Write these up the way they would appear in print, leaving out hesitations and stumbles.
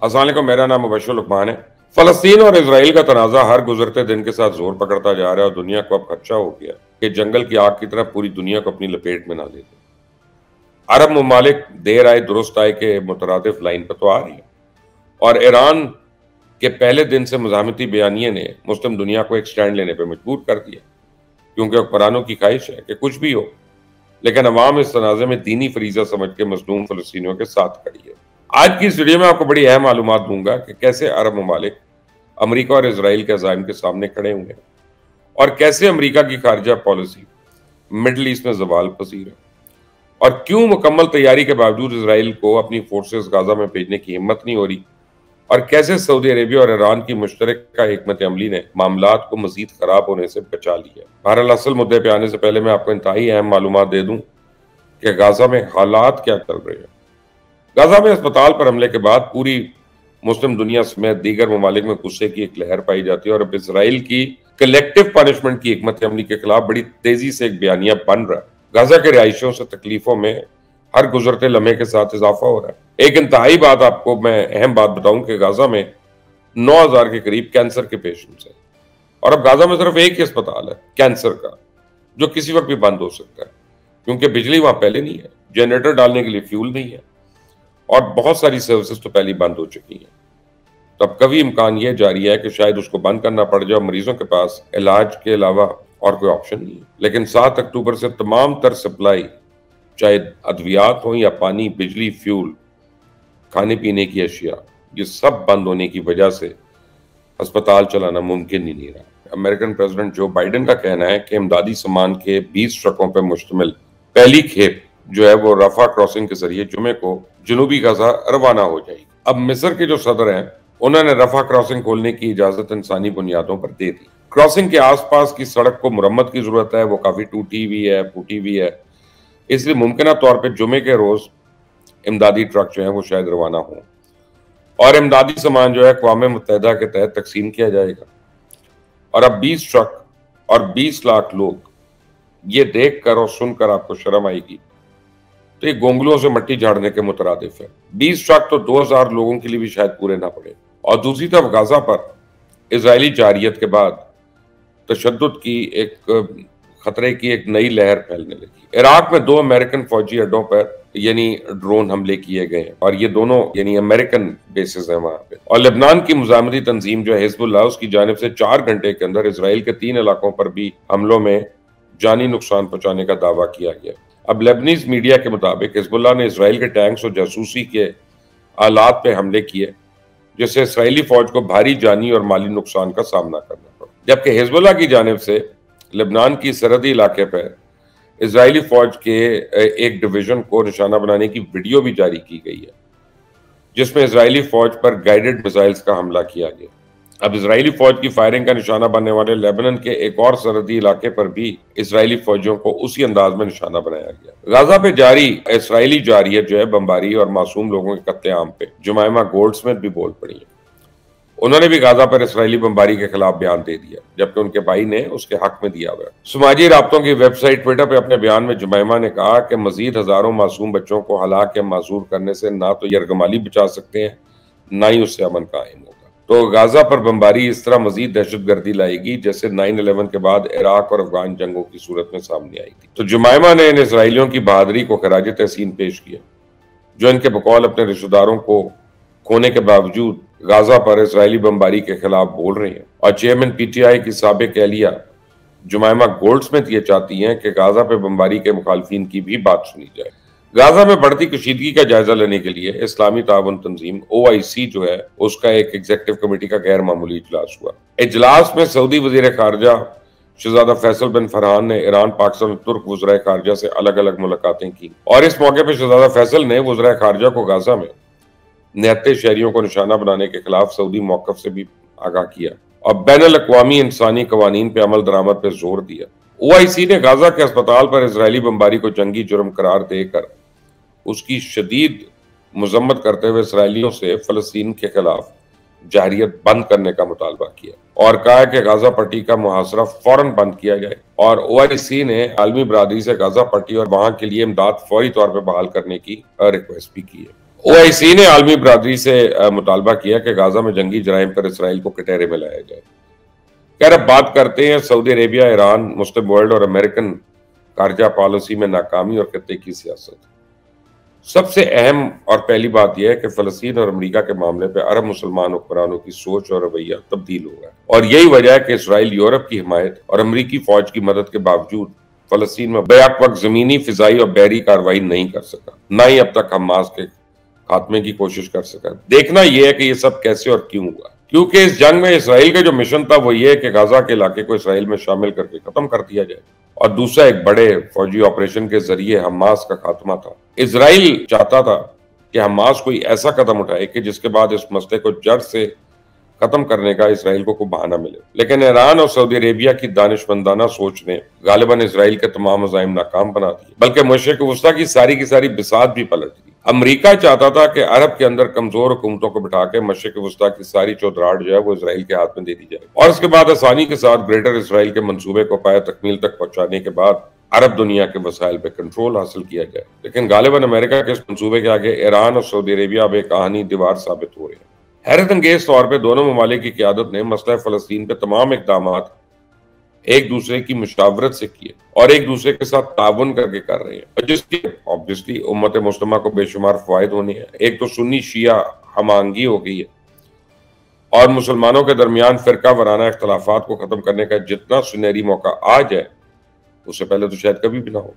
अस्सलाम वालेकुम, मेरा नाम मुबश्शिर लुकमान है। फ़लस्तीन और इसराइल का तनाज़ा हर गुजरते दिन के साथ जोर पकड़ता जा रहा है और दुनिया को अब खदशा हो गया कि जंगल की आग की तरह पूरी दुनिया को अपनी लपेट में ना ले ले। अरब ममालिक देर आए दुरुस्त आए के मुतरादिफ लाइन पर तो आ रही है और ईरान के पहले दिन से मज़ाहमती बयानिए ने मुस्लिम दुनिया को एक स्टैंड लेने पर मजबूर कर दिया, क्योंकि हुक्मरानों की ख्वाहिश है कि कुछ भी हो लेकिन अवाम इस तनाज़े में दीनी फरीज़ा समझ के मज़लूम फ़लस्तीनियों के साथ खड़ी है। आज की इस वीडियो में आपको बड़ी अहम मालूमात दूंगा कि कैसे अरब ममालिक अमरीका और इसराइल के अज़ाइम के सामने खड़े हुए हैं और कैसे अमरीका की खारजा पॉलिसी मिडल ईस्ट में ज़वाल पसीर है और क्यों मुकम्मल तैयारी के बावजूद इसराइल को अपनी फोर्सेस गाजा में भेजने की हिम्मत नहीं हो रही और कैसे सऊदी अरेबिया और ईरान की मुश्तरका हिकमत अमली ने मामलात को मजीद खराब होने से बचा लिया। बहरहाल असल मुद्दे पे आने से पहले मैं आपको इंतहाई अहम मालूमात दे दूं कि गाजा में हालात क्या चल रहे हैं। गाजा में अस्पताल पर हमले के बाद पूरी मुस्लिम दुनिया समेत दीगर ममालिक में गुस्से की एक लहर पाई जाती है और अब इसराइल की कलेक्टिव पनिशमेंट की हिकमत अमली के खिलाफ बड़ी तेजी से एक बयानिया बन रहा है। गाजा के रिहायशियों से तकलीफों में हर गुजरते लम्हे के साथ इजाफा हो रहा है। एक इंतहाई बात आपको मैं अहम बात बताऊं कि गाजा में 9,000 के करीब कैंसर के पेशेंट्स हैं और अब गाजा में सिर्फ एक ही अस्पताल है कैंसर का, जो किसी वक्त भी बंद हो सकता है, क्योंकि बिजली वहां पहले नहीं है, जनरेटर डालने के लिए फ्यूल नहीं है और बहुत सारी सर्विसेज तो पहले बंद हो चुकी हैं। तो अब कभी इम्कान यह जारी है कि शायद उसको बंद करना पड़ जाए, मरीजों के पास इलाज के अलावा और कोई ऑप्शन नहीं है। लेकिन 7 अक्टूबर से तमाम तर सप्लाई, चाहे अद्वियात हो या पानी, बिजली, फ्यूल, खाने पीने की अशिया, ये सब बंद होने की वजह से अस्पताल चलाना मुमकिन ही नहीं रहा। अमेरिकन प्रेसिडेंट जो बाइडेन का कहना है कि इमदादी सामान के 20 ट्रकों पर मुश्तमिल पहली खेप जो है वो रफा क्रॉसिंग के जरिए जुमे को जनूबी गाजा रवाना हो जाएगी। अब मिस्र के जो सदर हैं उन्होंने रफा क्रॉसिंग खोलने की इजाजत इंसानी बुनियादों पर दे दी। क्रॉसिंग के आसपास की सड़क को मुरम्मत की जरूरत है, वो काफी टूटी हुई है, फूटी हुई है, इसलिए मुमकिन तौर पर जुमे के रोज इमदादी ट्रक जो है वो शायद रवाना हो और इमदादी सामान जो है अक़वाम मुत्तहिदा के तहत तकसीम किया जाएगा। और अब 20 ट्रक और 20 लाख लोग, ये देख कर और सुनकर आपको शर्म आएगी, तो ये गोंगलों से मट्टी झाड़ने के मुतरादिफ है। 20 ट्रक तो 2,000 लोगों के लिए भी शायद पूरे ना पड़े। और दूसरी तरफ गाजा पर इजरायली जारियत के बाद तशद्दुद की एक खतरे की एक नई लहर फैलने लगी। इराक में 2 अमेरिकन फौजी अड्डों पर यानी ड्रोन हमले किए गए हैं और ये दोनों यानी अमेरिकन बेसिस हैं वहां पे। और लेबनान की मुजामती तंजीम जो है हिजबुल्लाह, उसकी जानिब से 4 घंटे के अंदर इसराइल के 3 इलाकों पर भी हमलों में जानी नुकसान पहुंचाने का दावा किया गया। अब लेबनीज मीडिया के मुताबिक हिजबुल्लाह ने इसराइल के टैंक्स और जासूसी के आलात पे हमले किए, जिससे इसराइली फौज को भारी जानी और माली नुकसान का सामना करना पड़ा। जबकि हिजबुल्लाह की जानिब से लेबनान की सरहदी इलाके पर इजरायली फौज के एक डिवीजन को निशाना बनाने की वीडियो भी जारी की गई है, जिसमें इजरायली फौज पर गाइडेड मिसाइल्स का हमला किया गया। अब इजरायली फौज की फायरिंग का निशाना बनने वाले लेबनान के एक और सरहदी इलाके पर भी इजरायली फौजियों को उसी अंदाज में निशाना बनाया गया। गाजा पे जारी इजरायली जारियत जो है बमबारी और मासूम लोगों के कत्लेआम पे जुमैमा गोल्डस्मिथ भी बोल पड़ी है। उन्होंने भी गाजा पर इसराइली बमबारी के खिलाफ बयान दे दिया, जबकि उनके भाई ने उसके हक में दिया हुआ। समाजी राब्तों की वेबसाइट ट्विटर पर अपने बयान में जुमैमा ने कहा कि मजीद हजारों मासूम बच्चों को हलाक या मासूर करने से ना तो यरगमाली बचा सकते हैं, ना ही उससे अमन कायम होगा। तो गाजा पर बमबारी इस तरह मजीद दहशतगर्दी लाएगी जैसे 9/11 के बाद इराक और अफगान जंगों की सूरत में सामने आई थी। तो जुमैमा ने इन इसराइलियों की बहादुरी को खराज तहसीन पेश किया, जो इनके बकौल अपने रिश्तेदारों को खोने के बावजूद गाजा पर इसराइली बमबारी के खिलाफ बोल रहे हैं। और चेयरमैन पीटीआई की साबिक एहलिया जुमैमा गोल्डस्मिथ ये चाहती हैं कि गाजा पर बमबारी के मुखालफिन की भी बात सुनी जाए। गाजा में बढ़ती कशीदगी का जायजा लेने के लिए इस्लामी ताउन तंजीम OIC जो है उसका एक एग्जीक्यूटिव कमेटी का गैर मामूली इजलास हुआ। इजलास में सऊदी वजीर खारजा शहजादा फैसल बिन फरहान ने ईरान, पाकिस्तान और तुर्क वज़राए खारजा से अलग अलग मुलाकातें की और इस मौके पर शहजादा फैसल ने वज़राए खारजा को गाजा में निहत्ते शहरियों को निशाना बनाने के खिलाफ सऊदी मौक़िफ़ से भी आगाह किया और बैनुल अक़वामी इंसानी कवानीन पे अमल दरामद पर जोर दिया। OIC ने गाजा के अस्पताल पर इजरायली बमबारी को जंगी जुर्म करार देकर उसकी शदीद मजम्मत करते हुए इसराइलियों से फ़लस्तीन के खिलाफ जारियत बंद करने का मुतालबा किया और कहा कि गाजा पट्टी का मुहासरा फौरन बंद किया जाए। और OIC ने आलमी बरादरी से गाजा पट्टी और वहां के लिए इमदाद फौरी तौर पर बहाल करने की रिक्वेस्ट भी की है। ओआईसी ने आलमी बरादरी से मुतालबा किया कि गाजा में जंगी जराइम पर इसराइल को कटहरे में लाया जाए। खैर, अब बात करते हैं सऊदी अरेबिया, ईरान, मुस्लिम वर्ल्ड और अमेरिकन खारजा पॉलिसी में नाकामी और खत्ते की सियासत। सबसे अहम और पहली बात यह है कि फलस्तीन और अमेरिका के मामले पर अरब मुसलमान हुक्मरानों की सोच और रवैया तब्दील हो गया और यही वजह है कि इसराइल यूरोप की हिमायत और अमरीकी फौज की मदद के बावजूद फलस्तीन में बैक वक्त जमीनी, फिजाई और बहरी कार्रवाई नहीं कर सका, न ही अब तक हमास के खात्मे की कोशिश कर सका। देखना यह है कि यह सब कैसे और क्यों हुआ, क्योंकि इस जंग में इसराइल का जो मिशन था वो ये है कि गाजा के इलाके को इसराइल में शामिल करके खत्म कर दिया जाए और दूसरा एक बड़े फौजी ऑपरेशन के जरिए हमास का खात्मा था। इसराइल चाहता था कि हमास कोई ऐसा कदम उठाए कि जिसके बाद इस मसले को जड़ से खत्म करने का इसराइल को बहाना मिले, लेकिन ईरान और सऊदी अरेबिया की दानिशमंदाना सोच ने गालिबन इसराइल के तमाम अज़ाइम नाकाम बना दिए, बल्कि मशरिक़ वस्ता की सारी बिसात भी पलट दी। अमेरिका चाहता था कि अरब के अंदर कमजोर हुकूमतों को बिठा के मशरिक़ वस्ता की सारी चौधराहट जो है वो इसराइल के हाथ में दे दी जाए और उसके बाद आसानी के साथ ग्रेटर इसराइल के मंसूबे को पाया तकमील तक पहुंचाने के बाद अरब दुनिया के वसाइल पे कंट्रोल हासिल किया जाए। लेकिन गालिबन अमेरिका के इस मंसूबे के आगे ईरान और सऊदी अरेबिया अब एक कहानी दीवार साबित हो रहे हैं। हैरत अंगेज तौर पर दोनों ममालिक की क़यादत ने मसला फ़लस्तीन पे तमाम इक़दामात एक दूसरे की मुशावरत से किए और एक दूसरे के साथ ताउन करके कर रहे हैं और जिसकी ऑब्वियसली उम्मत मुस्लिमा को बेशुमार फ़वाइद होने हैं। एक तो सुन्नी शिया हमांगी हो गई है और मुसलमानों के दरमियान फ़िरका वराना इख्तलाफात को ख़त्म करने का जितना सुनहरी मौका आज है उससे पहले तो शायद कभी भी ना हो।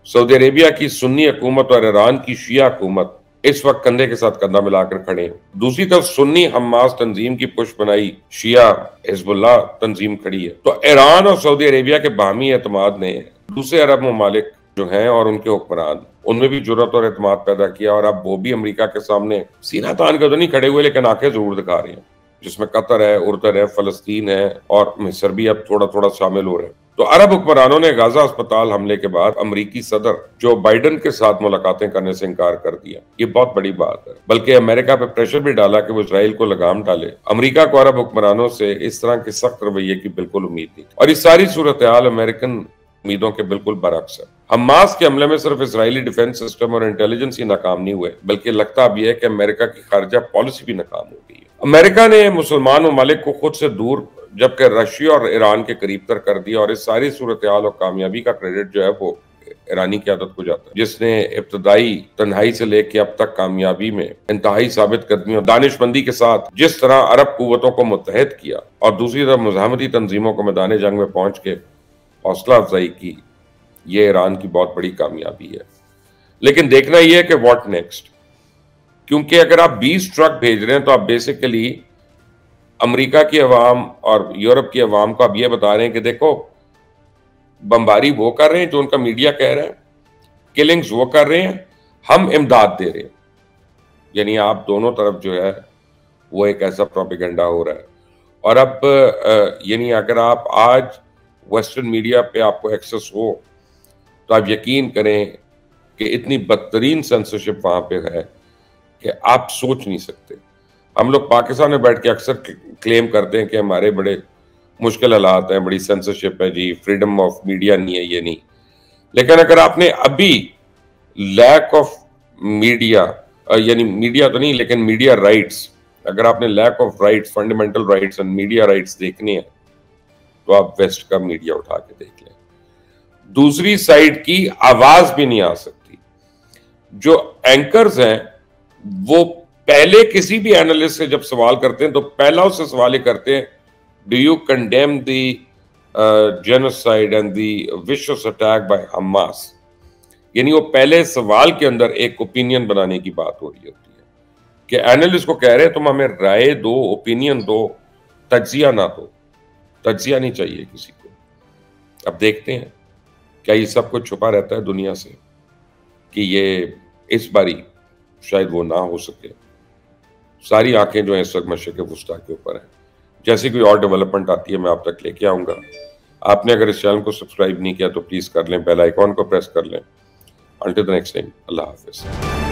सऊदी अरेबिया की सुन्नी हुकूमत और ईरान की शिया हुकूमत इस वक्त कंधे के साथ कंधा मिलाकर खड़े हैं। दूसरी तरफ सुन्नी हमास तंजीम की पुष्ट बनाई शिया हिजबुल्लाह तंजीम खड़ी है। तो ईरान और सऊदी अरेबिया के बाहमी एतमाद ने दूसरे अरब ममालिक जो हैं और उनके हुक्मरान उनमें भी जुर्रत और एतमाद पैदा किया और अब वो भी अमेरिका के सामने सीना तान कर तो नहीं खड़े हुए लेकिन आंखें जरूर दिखा रहे हैं, जिसमें कतर है, उर्दन है, फलस्तीन है और मिस्र भी अब थोड़ा थोड़ा शामिल हो रहे हैं। तो अरब हुक्मरानों ने गाजा अस्पताल हमले के बाद अमेरिकी सदर जो बाइडन के साथ मुलाकातें करने से इनकार कर दिया। ये बहुत बड़ी बात है, बल्कि अमेरिका पे प्रेशर भी डाला कि वो इजराइल को लगाम डाले। अमेरिका को अरब हुक्मरानों से इस तरह के सख्त रवैये की बिल्कुल उम्मीद थी और इस सारी सूरत हाल अमेरिकन उम्मीदों के बिल्कुल बरक्स है। हमास के हमले में सिर्फ इसराइली डिफेंस सिस्टम और इंटेलिजेंस ही नाकाम नहीं हुए, बल्कि लगता अब यह है कि अमेरिका की खारजा पॉलिसी भी नाकाम हो गई है। अमेरिका ने मुसलमान ममालिक को खुद से दूर जबकि रशिया और ईरान के करीब तर कर दिया और इस सारी सूरत हाल और कामयाबी का क्रेडिट जो है वो ईरानी क़यादत को जाता है, जिसने इब्तदाई तन्हाई से लेकर अब तक कामयाबी में इंतहाई साबित कदमी और दानिशमंदी के साथ जिस तरह अरब कुव्वतों को मुत्तहद किया और दूसरी तरफ मुज़ाहमती तंजीमों को मैदान जंग में पहुंच के हौसला अफजाई की, ये ईरान की बहुत बड़ी कामयाबी है। लेकिन देखना यह है कि व्हाट नेक्स्ट, क्योंकि अगर आप 20 ट्रक भेज रहे हैं तो आप बेसिकली अमेरिका की अवाम और यूरोप की अवाम को आप ये बता रहे हैं कि देखो बमबारी वो कर रहे हैं जो उनका मीडिया कह रहा है, किलिंग्स वो कर रहे हैं, हम इमदाद दे रहे हैं। यानी आप दोनों तरफ जो है वो एक ऐसा प्रोपेगेंडा हो रहा है। और अब यानी अगर आप आज वेस्टर्न मीडिया पे आपको एक्सेस हो तो आप यकीन करें कि इतनी बदतरीन सेंसरशिप वहां पे है कि आप सोच नहीं सकते। हम लोग पाकिस्तान में बैठ के अक्सर क्लेम करते हैं कि हमारे बड़े मुश्किल हालात हैं, बड़ी सेंसरशिप है जी, फ्रीडम ऑफ मीडिया नहीं है, ये नहीं। लेकिन अगर आपने अभी लैक ऑफ मीडिया यानी मीडिया तो नहीं लेकिन मीडिया राइट्स, अगर आपने lack of rights, fundamental rights and media rights देखने हैं तो आप वेस्ट का मीडिया उठा के देख लें। दूसरी साइड की आवाज भी नहीं आ सकती। जो एंकर्स हैं वो पहले किसी भी एनालिस्ट से जब सवाल करते हैं तो पहला उससे सवाल ही करते हैं, do you condemn the genocide and the vicious attack by Hamas. यानी वो पहले सवाल के अंदर एक ओपिनियन बनाने की बात हो रही होती है कि एनालिस्ट को कह रहे हैं तुम हमें राय दो, ओपिनियन दो, तज्जिया ना दो। तज्जिया नहीं चाहिए किसी को। अब देखते हैं क्या ये सब कुछ छुपा रहता है दुनिया से कि ये इस बारी शायद वो ना हो सके। सारी आंखें जो हैं इस वक्त मशरिक़ वस्ता के ऊपर हैं। जैसे कोई और डेवलपमेंट आती है मैं आप तक लेके आऊँगा। आपने अगर इस चैनल को सब्सक्राइब नहीं किया तो प्लीज़ कर लें, बेल आइकॉन को प्रेस कर लें। Until the next time, Allah Hafiz.